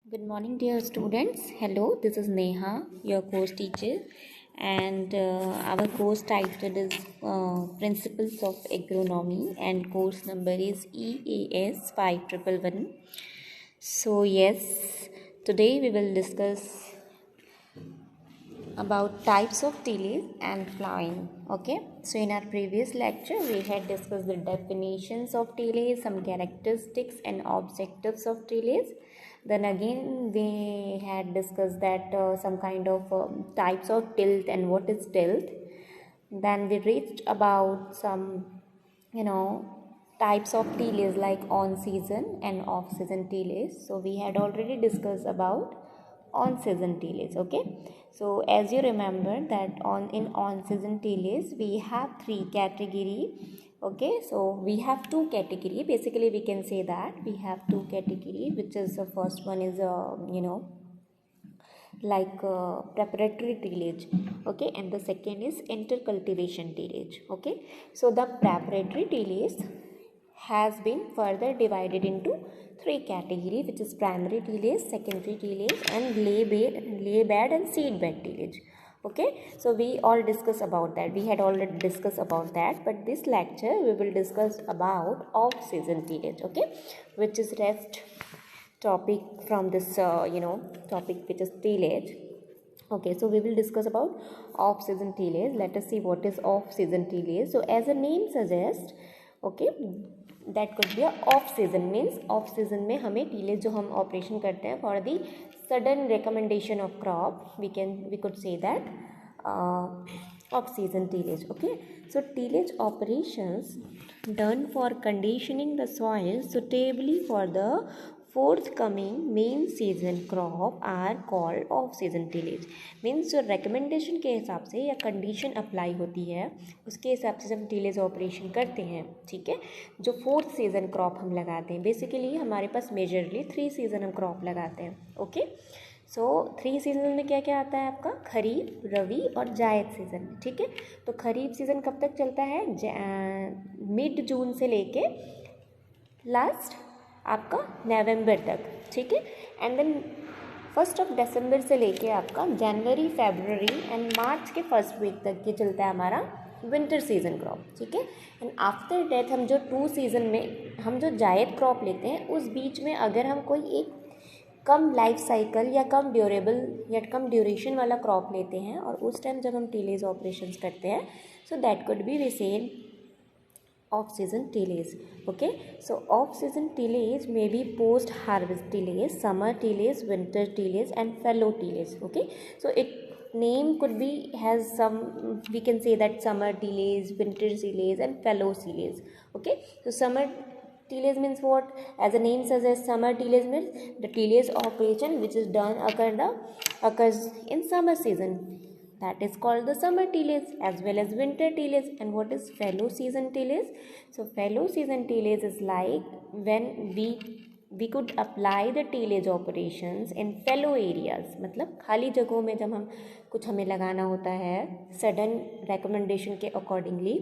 Good morning, dear students. Hello, this is Neha, your course teacher, and our course title is Principles of Agronomy, and course number is EAS 5111. So, yes, today we will discuss about types of tillage and plowing. Okay, so in our previous lecture we had discussed the definitions of tillage, some characteristics and objectives of tillage. Then again we had discussed that some kind of types of tilth and what is tilth. Then we reached about some types of tillage like on season and off season tillage. So we had already discussed about on season tillage. Okay, so as you remember that on season tillage we have three category. Okay, so we have two category. Basically we can say that we have two category, which is the first one is preparatory tillage. Okay, and the second is intercultivation tillage. Okay, so the preparatory tillage has been further divided into three categories, which is primary tillage, secondary tillage, and lay bed and seed bed tillage. Okay, so we all discuss about that. We had already discussed about that, but this lecture we will discuss about off season tillage. Okay, which is rest topic from this topic, which is tillage. Okay, so we will discuss about off season tillage. Let us see what is off season tillage. So as a name suggests, okay, that could be a off season, means off season में हमें tillage जो हम operation करते हैं for the sudden recommendation of crop, we could say that off season tillage. Okay, so tillage operations done for conditioning the soil suitably for the forthcoming main season crop are called off season tillage. Means जो recommendation के हिसाब से या condition apply होती है उसके हिसाब से जब tillage ऑपरेशन करते हैं, ठीक है, जो फोर्थ सीजन क्रॉप हम लगाते हैं. बेसिकली हमारे पास मेजरली 3 सीजन हम क्रॉप लगाते हैं. ओके, सो 3 सीजन में क्या क्या आता है आपका, खरीफ, रवि और जायद सीजन. ठीक है, तो खरीफ सीजन कब तक चलता है, मिड जून से लेके लास्ट आपका नवंबर तक. ठीक है, एंड देन 1 दिसंबर से लेके आपका जनवरी, फरवरी एंड मार्च के फर्स्ट वीक तक ये चलता है हमारा विंटर सीजन क्रॉप. ठीक है, एंड आफ्टर डेट हम जो 2 सीजन में हम जो जायद क्रॉप लेते हैं उस बीच में अगर हम कोई एक कम लाइफ साइकिल या कम ड्यूरेबल या कम ड्यूरेशन वाला क्रॉप लेते हैं और उस टाइम जब हम टीलेज ऑपरेशंस करते हैं, so that could be we said off season tillage. Okay, so off season tillage may be post harvest tillage, summer tillage, winter tillage and fallow tillage. Okay, so it name could be has some, we can say that summer tillage, winter tillage and fallow tillage. Okay, so summer tillage means what, as a name suggests, summer tillage means the tillage operation which is done occurs in summer season, that is called the summer tillage, as well as winter tillage. And what is fallow season tillage? So fallow season tillage is like when we could apply the tillage operations in fallow areas, मतलब खाली जगहों में जब हम कुछ हमें लगाना होता है सडन रिकमेंडेशन के अकॉर्डिंगली,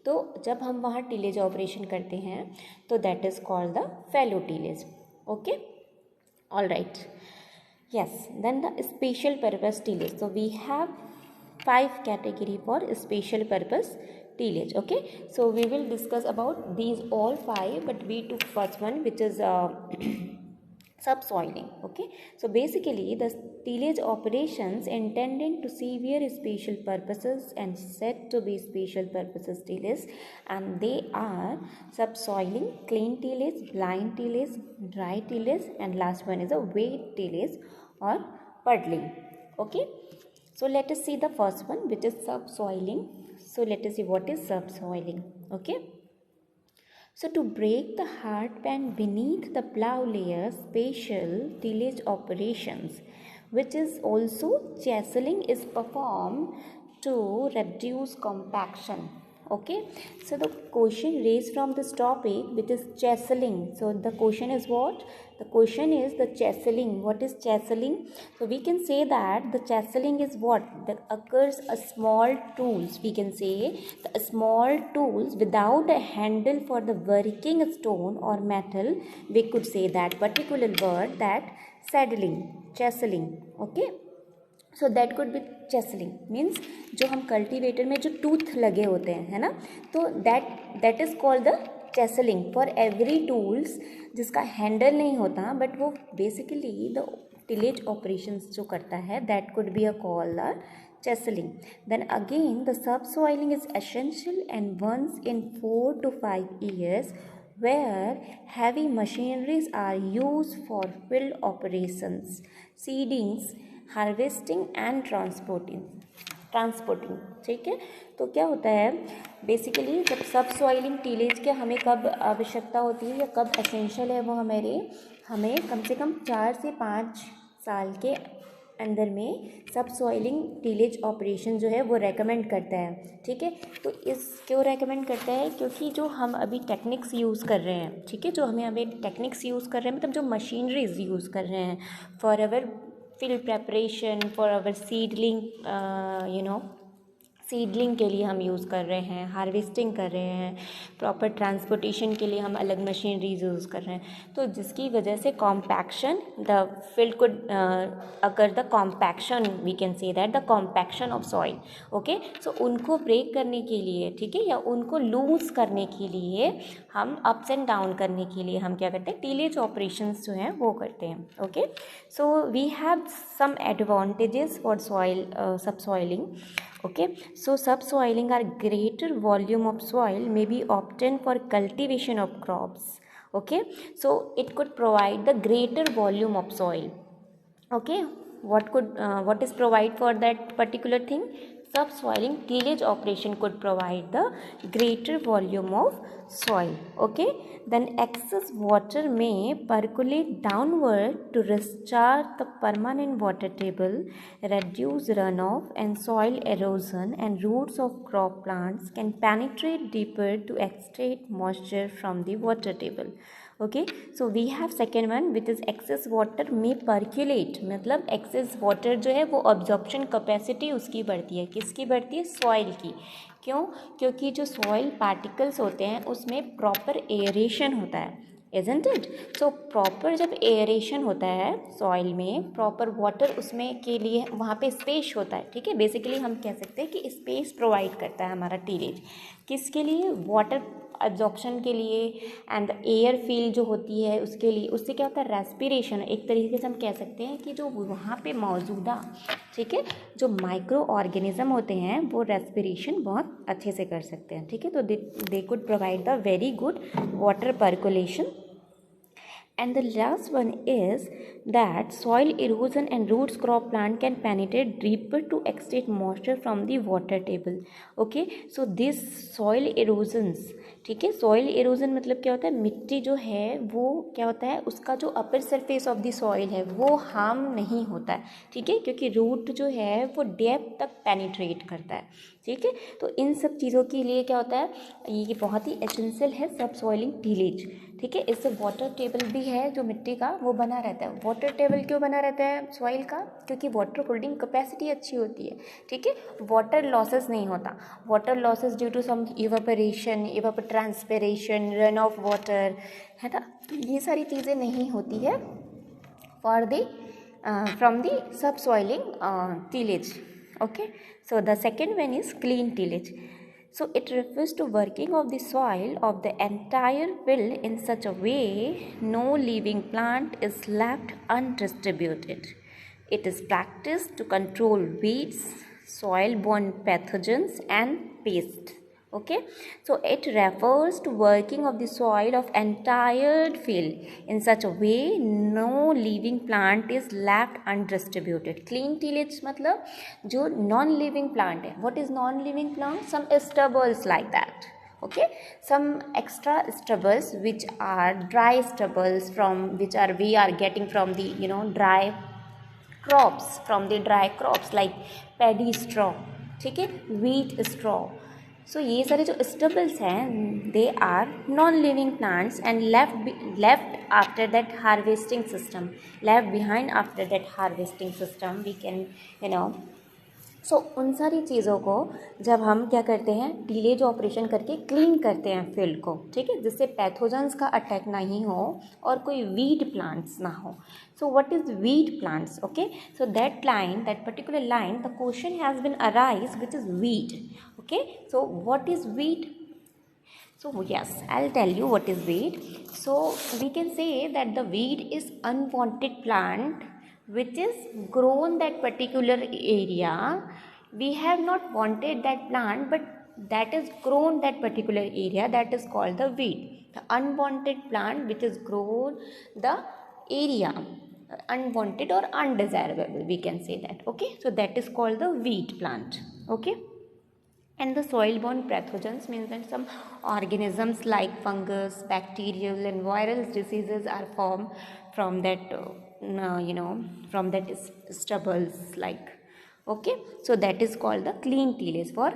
तो जब हम वहाँ टीलेज ऑपरेशन करते हैं तो that is called the fallow tillage. Okay, all right. Yes, then the special purpose tillage. So we have 5 category for special purpose tillage. Okay, so we will discuss about these all 5, but we took first one, which is subsoiling. Okay, so basically the tillage operations intended to severe special purposes and said to be special purposes tillage, and they are subsoiling, clean tillage, blind tillage, dry tillage, and last one is a wet tillage or puddling. Okay, so let us see the first one, which is subsoiling. So let us see what is subsoiling. Okay, so to break the hard pan beneath the plough layer, special tillage operations, which is also chiseling, is performed to reduce compaction. Okay, so the question raised from this topic, which is chiseling. So the question is what? The question is the chiseling. What is chiseling? So we can say that the chiseling is what? That occurs a small tools. We can say the small tools without a handle for the working stone or metal. We could say that particular word, that saddling, chiselling, okay. So that could be chiselling means जो हम cultivator में जो tooth लगे होते हैं, है ना, तो that is called the chiselling for every tools जिसका हैंडल नहीं होता बट वो बेसिकली द टिलेज ऑपरेशंस जो करता है, that could be a call the chiselling. Then again the subsoiling is essential and once in 4 to 5 years where heavy machineries are used for field operations, seedings, harvesting and transporting. ठीक है. तो क्या होता है basically जब सब soiling tillage के हमें कब आवश्यकता होती है या कब एसेंशियल है वो हमें कम से कम 4 से 5 साल के अंदर में सब सॉइलिंग टीलेज ऑपरेशन जो है वो रेकमेंड करता है. ठीक है, तो इस क्यों रेकमेंड करता है, क्योंकि जो हम अभी टेक्निक्स यूज़ कर रहे हैं, ठीक है, जो हमें अभी टेक्निक्स यूज़ कर रहे हैं मतलब जो मशीनरीज यूज़ कर रहे हैं for our field preparation, for our seedling, seedling के लिए हम यूज़ कर रहे हैं, हार्वेस्टिंग कर रहे हैं, प्रॉपर ट्रांसपोर्टेशन के लिए हम अलग मशीनरीज यूज़ कर रहे हैं, तो जिसकी वजह से कॉम्पैक्शन द फील्ड कुड अगर the compaction we can say that the compaction of soil, okay. So उनको ब्रेक करने के लिए, ठीक है, या उनको लूज़ करने के लिए हम अप्स एंड डाउन करने के लिए हम क्या करते हैं, टीलेज ऑपरेशंस जो हैं वो करते हैं. Okay, so we have some advantages for soil subsoiling. Okay, so subsoiling are greater volume of soil may be obtained for cultivation of crops. Okay, so it could provide the greater volume of soil. Okay, what is provide for that particular thing? Subsoiling tillage operation could provide the greater volume of soil. Okay, then excess water may percolate downward to recharge the permanent water table, reduce runoff and soil erosion, and roots of crop plants can penetrate deeper to extract moisture from the water table. Okay, so we have second one which is excess water में percolate, मतलब excess water जो है वो absorption capacity उसकी बढ़ती है. किसकी बढ़ती है? सॉइल की. क्यों? क्योंकि जो सॉइल पार्टिकल्स होते हैं उसमें प्रॉपर एयरेशन होता है, इजंट इट? सो प्रॉपर जब एयरेशन होता है सॉइल में, प्रॉपर वाटर उसमें के लिए वहाँ पे स्पेस होता है. ठीक है, बेसिकली हम कह सकते हैं कि स्पेस प्रोवाइड करता है हमारा टीलेज. किसके लिए? वाटर एब्जॉर्प्शन के लिए एंड एयर फील जो होती है उसके लिए. उससे क्या होता है? रेस्पिरेशन. एक तरीके से हम कह सकते हैं कि जो वहाँ पे मौजूदा, ठीक है, जो माइक्रो ऑर्गेनिज्म होते हैं वो रेस्पिरेशन बहुत अच्छे से कर सकते हैं. ठीक है, तो they could provide the very good water percolation. And the last one is that soil erosion and roots crop plant can penetrate deeper to extract moisture from the water table. Okay, so this soil erosions, ठीक है, soil halogen मतलब क्या होता है? मिट्टी जो है वो क्या होता है, उसका जो upper surface of the soil है वो हार्म नहीं होता है. ठीक है, क्योंकि रूट जो है वो डेप्थ तक पेनिट्रेट करता है. ठीक है, तो इन सब चीज़ों के लिए क्या होता है, ये बहुत ही एसेंशियल है सब सॉइलिंग टीलेज. ठीक है, इससे वाटर टेबल भी है जो मिट्टी का वो बना रहता है. वाटर टेबल क्यों बना रहता है सॉइल का? क्योंकि वाटर होल्डिंग कैपेसिटी अच्छी होती है. ठीक है, वाटर लॉसेस नहीं होता. Water losses due to some evaporation, transpiration, run off water, है ना, ये सारी चीज़ें नहीं होती है for the from the sub soiling tillage. Okay, so the second one is clean tillage. So it refers to working of the soil of the entire field in such a way no living plant is left undistributed. It is practiced to control weeds, soil-borne pathogens and pests. Okay, so it refers to working of the soil of entire field in such a way no living plant is left undistributed. Clean tillage मतलब जो non living plant है. What is non living plant? Some stubbles like that. Okay, some extra stubbles which are dry stubbles from which are we are getting from the dry crops, from the dry crops like paddy straw. ठीक है, wheat straw. सो ये सारे जो stubbles हैं they are non living plants and left after that harvesting system, left behind after that harvesting system we can उन सारी चीज़ों को जब हम क्या करते हैं, टीलेज ऑपरेशन करके क्लीन करते हैं फील्ड को, ठीक है, जिससे पैथोजेंस का अटैक नहीं हो और कोई वीड प्लांट्स ना हो. So what is weed plants? Okay, so that particular line, the question has been arise, which is weed. Okay, so what is weed? So yes, I'll tell you what is weed. So we can say that the weed is unwanted plant which is grown that particular area. We have not wanted that plant, but that is grown that particular area, that is called the weed. The unwanted plant which is grown the area, unwanted or undesirable, we can say that. Okay, so that is called the weed plant. Okay, and the soil-borne pathogens means that some organisms like fungus, bacterial and viral diseases are formed from that, from that stubbles like. Okay, so that is called the clean tillage, for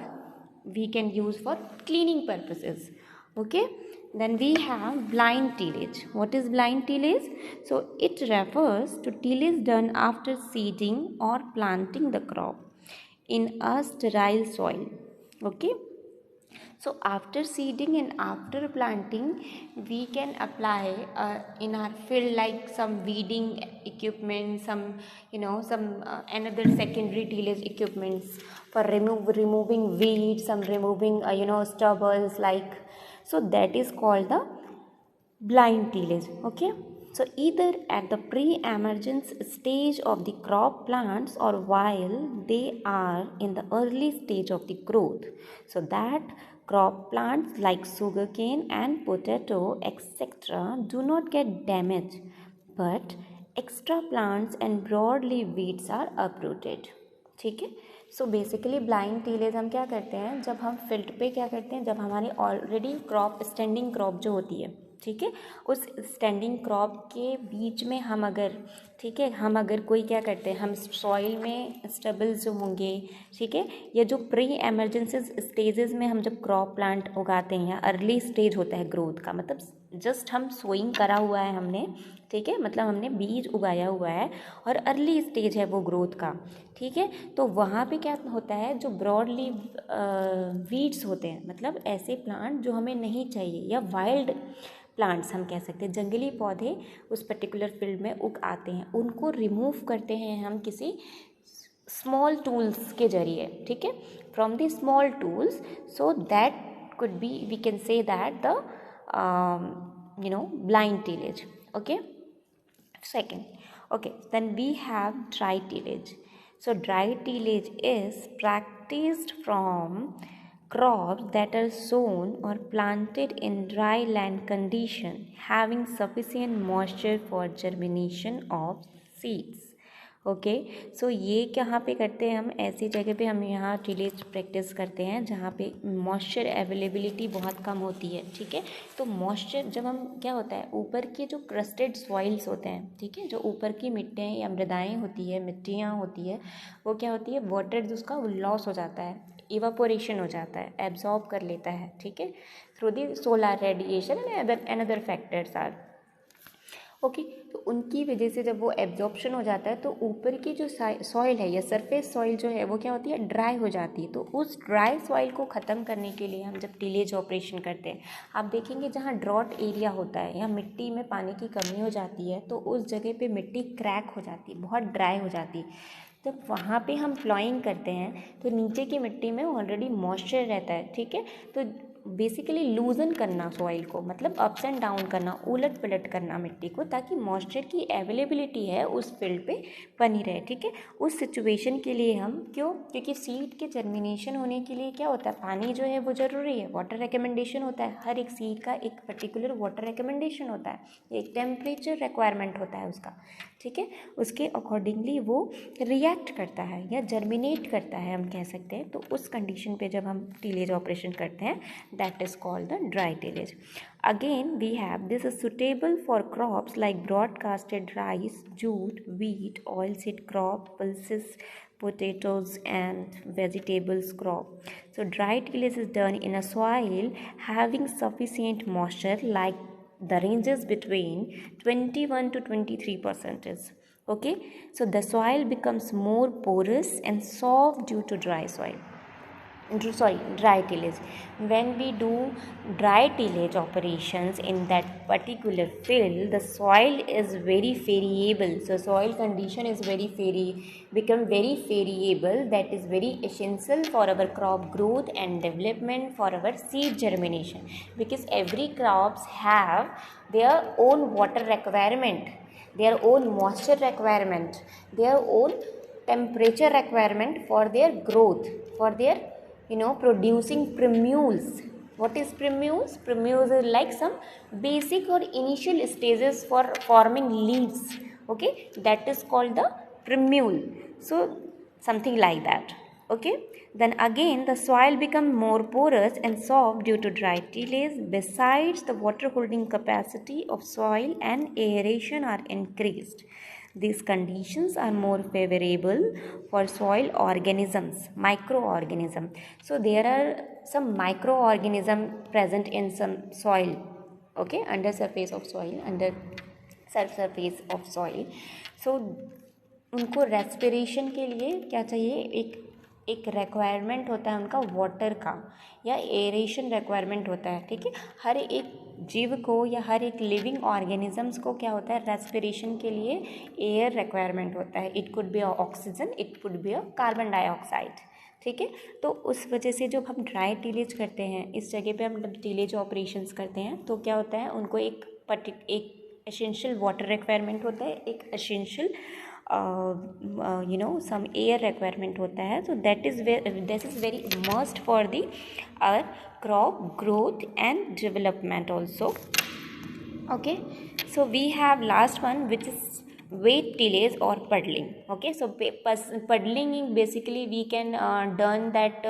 we can use for cleaning purposes. Okay, then we have blind tillage. What is blind tillage? So it refers to tillage done after seeding or planting the crop in a sterile soil. Okay, so after seeding and after planting, we can apply in our field like some weeding equipment, some another secondary tillage equipments for removing weeds, some removing stubbles like. So that is called the blind tillage. Okay, so either at the pre-emergence stage of the crop plants or while they are in the early stage of the growth, so that crop plants like sugarcane and potato etc do not get damaged, but extra plants and broadleaf weeds are uprooted. ठीक है, so basically blind tillage हम क्या करते हैं, जब हम field पे क्या करते हैं, जब हमारी ऑलरेडी क्रॉप स्टैंडिंग क्रॉप जो होती है, ठीक है, उस स्टैंडिंग क्रॉप के बीच में हम अगर, ठीक है, हम अगर कोई क्या करते हैं, हम सॉइल में स्टबल्स जो होंगे, ठीक है, या जो प्री एमरजेंसीज स्टेजेस में हम जब क्रॉप प्लांट उगाते हैं या अर्ली स्टेज होता है ग्रोथ का, मतलब जस्ट हम सोइंग करा हुआ है हमने, ठीक है, मतलब हमने बीज उगाया हुआ है और अर्ली स्टेज है वो ग्रोथ का, ठीक है, तो वहाँ पे क्या होता है, जो ब्रॉडली वीड्स होते हैं, मतलब ऐसे प्लांट जो हमें नहीं चाहिए, या वाइल्ड प्लांट्स हम कह सकते हैं, जंगली पौधे उस पर्टिकुलर फील्ड में उग आते हैं, उनको रिमूव करते हैं हम किसी स्मॉल टूल्स के जरिए, ठीक है, from the small tools, so that could be, we can say that the blind tillage. Okay, second, okay, then we have dry tillage. So dry tillage is practiced from crops that are sown or planted in dry land condition having sufficient moisture for germination of seeds. Okay, so ये कहाँ पे करते हैं हम, ऐसी जगह पे हम यहाँ टिलेज प्रैक्टिस करते हैं जहाँ पे मॉइस्चर अवेलेबिलिटी बहुत कम होती है, ठीक है, तो मॉइस्चर जब हम क्या होता है, ऊपर के जो क्रस्टेड सॉइल्स होते हैं, ठीक है, जो ऊपर की मिट्टियाँ या मृदाएँ होती है, मिट्टियाँ होती है, वो क्या होती है, वाटर उसका लॉस हो जाता है, इवापोरेशन हो जाता है, एब्जॉर्ब कर लेता है, ठीक है, through the solar radiation and another factors are. Okay, तो उनकी वजह से जब वो एब्जॉर्प्शन हो जाता है तो ऊपर की जो सॉइल है या सरफेस सॉइल जो है वो क्या होती है, ड्राई हो जाती है. तो उस ड्राई सॉइल को ख़त्म करने के लिए हम जब टिलेज ऑपरेशन करते हैं, आप देखेंगे जहाँ ड्रॉट एरिया होता है या मिट्टी में पानी की कमी हो जाती है तो उस जगह पे मिट्टी क्रैक हो जाती है, बहुत ड्राई हो जाती है. जब वहाँ पे हम प्लॉइंग करते हैं तो नीचे की मिट्टी में ऑलरेडी मॉइस्चर रहता है, ठीक है, तो बेसिकली लूजन करना सॉइल को, मतलब अप्स एंड डाउन करना, उलट पलट करना मिट्टी को, ताकि मॉइस्चर की अवेलेबिलिटी है उस फील्ड पे बनी रहे, ठीक है. उस सिचुएशन के लिए हम क्योंकि सीड के जर्मिनेशन होने के लिए क्या होता है, पानी जो है वो ज़रूरी है, वाटर रिकमेंडेशन होता है, हर एक सीड का एक पर्टिकुलर वाटर रिकमेंडेशन होता है, एक टेम्परेचर रिक्वायरमेंट होता है उसका, ठीक है, उसके अकॉर्डिंगली वो रिएक्ट करता है या जर्मिनेट करता है हम कह सकते हैं. तो उस कंडीशन पे जब हम टिलेज ऑपरेशन करते हैं, that is called the dry tillage. Again, we have this is suitable for crops like broadcasted rice, jute, wheat, oilseed crop, pulses, potatoes and vegetables crop. So dry tillage is done in a soil having sufficient moisture, like the ranges between 21 to 23%. Okay, so the soil becomes more porous and soft due to dry tillage. When we do dry tillage operations in that particular field, the soil is very variable, so soil condition is become very variable. That is very essential for our crop growth and development, for our seed germination, because every crops have their own water requirement, their own moisture requirement, their own temperature requirement for their growth, for their producing primules. What is primules? Primules is like some basic or initial stages for forming leaves. Okay, that is called the primule. So something like that. Okay, then again the soil become more porous and soft due to dry tillage. Besides, the water holding capacity of soil and aeration are increased. These conditions are more favorable for soil organisms, microorganisms. So there are some microorganisms present in some soil, okay, under surface of soil, under surface of soil. So उनको respiration के लिए क्या चाहिए, एक requirement होता है उनका water का, या एरेशन रिक्वायरमेंट होता है. ठीक है, हर एक जीव को या हर एक लिविंग ऑर्गेनिजम्स को क्या होता है, रेस्पिरेशन के लिए एयर रिक्वायरमेंट होता है. It could be oxygen, it could be carbon dioxide. ठीक है, तो उस वजह से जब हम ड्राई टीलेज करते हैं, इस जगह पे हम टीलेज ऑपरेशंस करते हैं, तो क्या होता है, उनको एक एसेंशियल वाटर रिक्वायरमेंट होता है, एक एसेंशियल some air requirement होता है. so this is very must for the our crop growth and development also. Okay, so we have last one, which is wet tillage or puddling. Okay, so puddling basically we can done that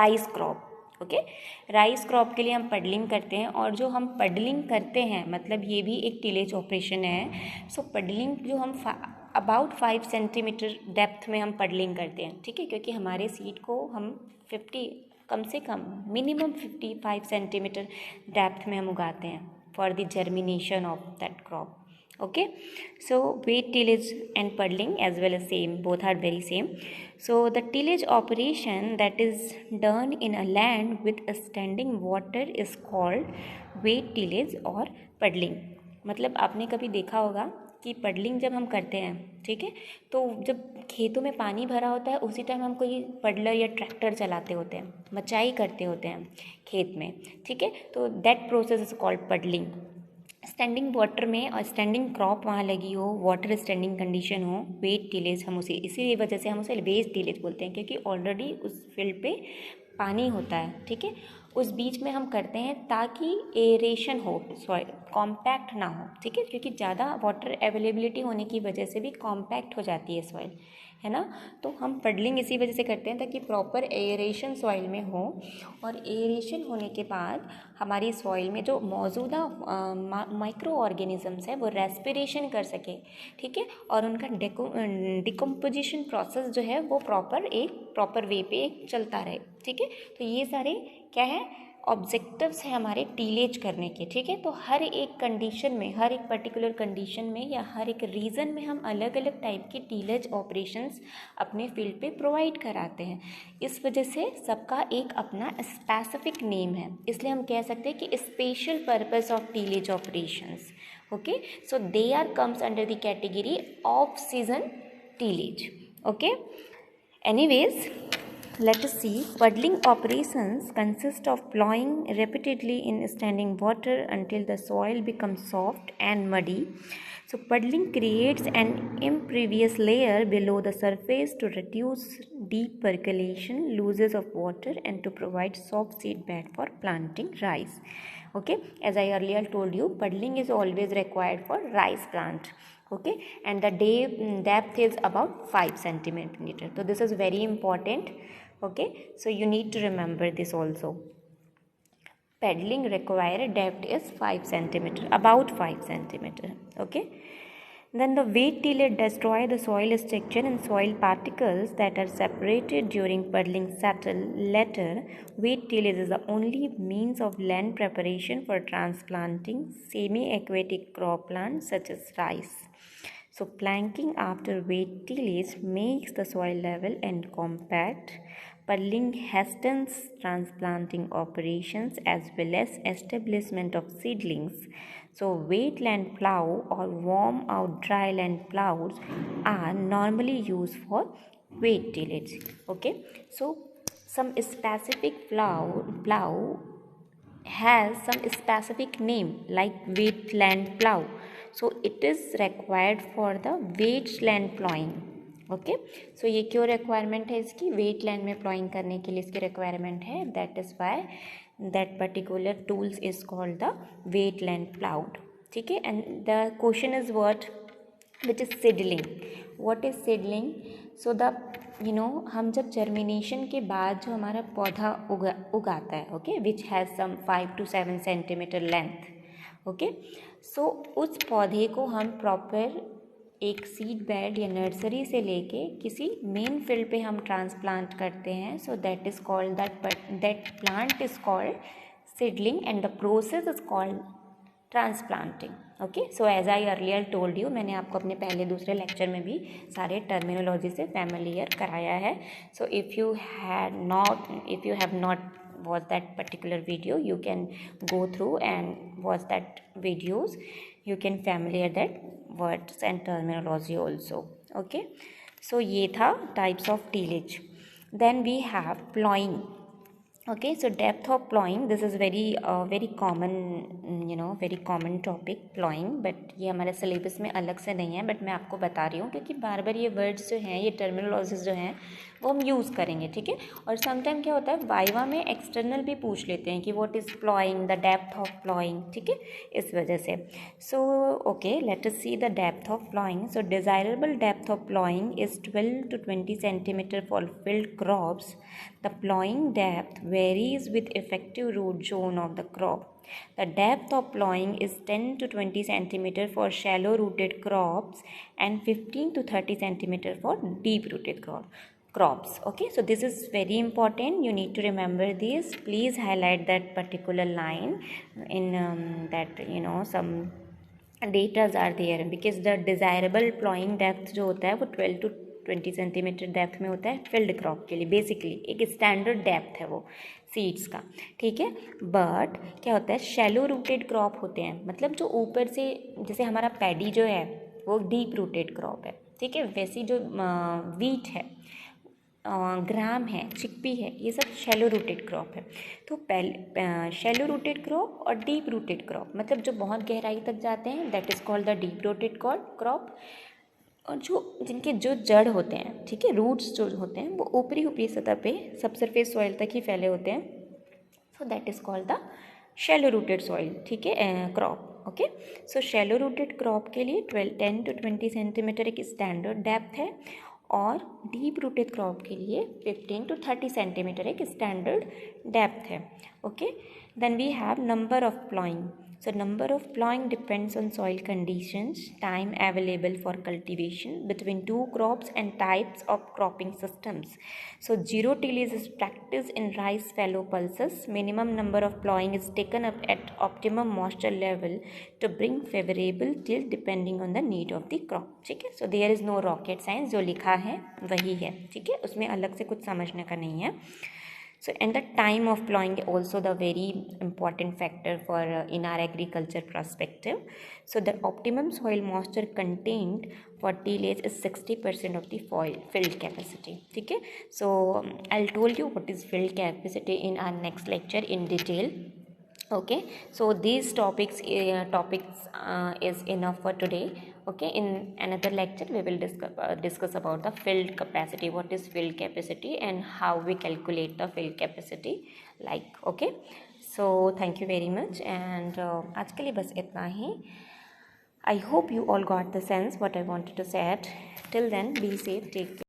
rice crop. Okay, rice crop के लिए हम puddling करते हैं. और जो हम puddling करते हैं, मतलब ये भी एक टिलेज ऑपरेशन है. सो पडलिंग जो हम अबाउट 5 सेंटीमीटर डेप्थ में हम पडलिंग करते हैं. ठीक है, क्योंकि हमारे सीड को हम 50 कम से कम मिनिमम 55 सेंटीमीटर डेप्थ में हम उगाते हैं for the germination of that crop. Okay, so wet tillage and puddling as well as same, both are very same. So the tillage operation that is done in a land with a standing water is called wet tillage or puddling. मतलब आपने कभी देखा होगा कि puddling जब हम करते हैं, ठीक है, तो जब खेतों में पानी भरा होता है उसी टाइम हम कोई पडलर या ट्रैक्टर चलाते होते हैं, मचाई करते होते हैं खेत में. ठीक है, तो that process is called puddling. Standing water में और स्टैंडिंग क्रॉप वहाँ लगी हो, वाटर स्टैंडिंग कंडीशन हो, वेट टिलेज हम उसे, इसी वजह से हम उसे वेट टिलेज बोलते हैं, क्योंकि ऑलरेडी उस फील्ड पे पानी होता है. ठीक है, उस बीच में हम करते हैं ताकि एरेशन हो, सॉइल कॉम्पैक्ट ना हो. ठीक है, क्योंकि ज़्यादा वाटर अवेलेबिलिटी होने की वजह से भी कॉम्पैक्ट हो जाती है सॉइल, है ना. तो हम पडलिंग इसी वजह से करते हैं ताकि प्रॉपर एरेशन सॉइल में हो, और एरेशन होने के बाद हमारी सॉइल में जो मौजूदा माइक्रो ऑर्गेनिजम्स है वो रेस्पिरेशन कर सके. ठीक है, और उनका डिकम्पोजिशन प्रोसेस जो है वो प्रॉपर वे पे चलता रहे. ठीक है, तो ये सारे क्या है, ऑब्जेक्टिव्स हैं हमारे टीलेज करने के. ठीक है, तो हर एक कंडीशन में, हर एक पर्टिकुलर कंडीशन में या हर एक रीजन में हम अलग अलग टाइप के टीलेज ऑपरेशंस अपने फील्ड पे प्रोवाइड कराते हैं. इस वजह से सबका एक अपना स्पेसिफिक नेम है, इसलिए हम कह सकते हैं कि special purpose of tillage operations. Okay, so they are comes under the category of season tillage. Okay, anyways, let us see. Puddling operations consist of plowing repeatedly in standing water until the soil becomes soft and muddy. So puddling creates an impervious layer below the surface to reduce deep percolation, losses of water, and to provide soft seed bed for planting rice. Okay, as I earlier told you, puddling is always required for rice plant. Okay, and the depth is about 5 centimeter. So this is very important. Okay, so you need to remember this also. Paddling required depth is 5 centimeter, about 5 centimeter. Okay, then the wet tillage destroy the soil structure and soil particles that are separated during puddling settle later. Wet tillage is the only means of land preparation for transplanting semi-aquatic crop plants such as rice. So planking after wet tillage makes the soil level and compact. Purling hastens transplanting operations as well as establishment of seedlings. So wetland plow or warm out dry land plows are normally used for wet tillage. Okay, so some specific plow has some specific name like wetland plow, so it is required for the wetland plowing. Okay, so ये क्यों requirement है इसकी, wetland में ploughing करने के लिए इसकी requirement है, that is why that particular tools is called the wetland ploughed. ठीक है, and the question is what, which is seedling. What is seedling? So the हम जब जर्मिनेशन के बाद जो हमारा पौधा उगाता है, okay, which has some 5 to 7 centimetre length. Okay, so उस पौधे को हम प्रॉपर एक सीड बेड या नर्सरी से लेके किसी मेन फील्ड पे हम ट्रांसप्लांट करते हैं. So that is called that plant is called seedling and the process is called transplanting. Okay, so as I earlier told you, मैंने आपको अपने पहले दूसरे लेक्चर में भी सारे टर्मिनोलॉजी से फैमिलियर कराया है. So if you have not watch that particular video, you can go through and watch that videos. You can familiar that words and terminology also. Okay, so ये था types of tillage. Then we have plowing. Okay, so depth of plowing, this is very common, very common topic plowing, but ये हमारे syllabus में अलग से नहीं है, but मैं आपको बता रही हूँ क्योंकि बार बार ये वर्ड्स जो हैं, ये टर्मिनोलॉजीज जो हैं वो हम यूज़ करेंगे. ठीक है, और समटाइम क्या होता है वाइवा में एक्सटर्नल भी पूछ लेते हैं कि what is ploughing, the depth of ploughing. ठीक है, इस वजह से. So okay, let us see the depth of ploughing. So desirable depth of ploughing is 12 to 20 centimetre for field crops. The plowing depth varies with effective root zone of the crop. The depth of plowing is 10 to 20 centimeter for shallow rooted crops and 15 to 30 centimeter for deep rooted crops. Okay, so this is very important. You need to remember this. Please highlight that particular line in that some datas are there, because the desirable plowing depth जो होता है वो 12 to 20 centimetre depth में होता है field crop के लिए. Basically एक स्टैंडर्ड डेप्थ है वो सीड्स का. ठीक है, बट क्या होता है शैलो रूटेड क्रॉप होते हैं, मतलब जो ऊपर से, जैसे हमारा पैडी जो है वो डीप रूटेड क्रॉप है. ठीक है, वैसी जो वीट है, ग्राम है, चिकपी है, ये सब शैलो रूटेड क्रॉप है. तो पहले शैलो रूटेड क्रॉप और डीप रूटेड क्रॉप, मतलब जो बहुत गहराई तक जाते हैं, that is called the deep rooted crop. और जिनके जो जड़ होते हैं, ठीक है, रूट्स जो होते हैं वो ऊपरी सतह पे सबसरफेस सॉइल तक ही फैले होते हैं. So that is called the shallow rooted soil. ठीक है, क्रॉप. ओके, सो शैलो रूटेड क्रॉप के लिए 10 to 20 सेंटीमीटर एक स्टैंडर्ड डेप्थ है, और डीप रूटेड क्रॉप के लिए 15 to 30 सेंटीमीटर एक स्टैंडर्ड डेप्थ है. Okay, then we have number of ploughing. So number of plowing depends on soil conditions, time available for cultivation between two crops and types of cropping systems. So zero tillage is practiced in rice fallow pulses. Minimum number of plowing is taken up at optimum moisture level to bring favorable till depending on the need of the crop. ठीक है, so there is no rocket science, जो लिखा है वही है. ठीक है, उसमें अलग से कुछ समझने का नहीं है. So, and the time of plowing also the very important factor for in our agriculture perspective. So the optimum soil moisture contained for tillage is 60% of the field capacity. ठीक है, so I'll told you what is field capacity in our next lecture in detail. Okay, so these topics is enough for today. Okay, in another lecture we will discuss about the field capacity, what is field capacity and how we calculate the field capacity like. Okay, so thank you very much, and आज के लिए बस इतना ही. I hope you all got the sense what I wanted to say. Till then, be safe, take care.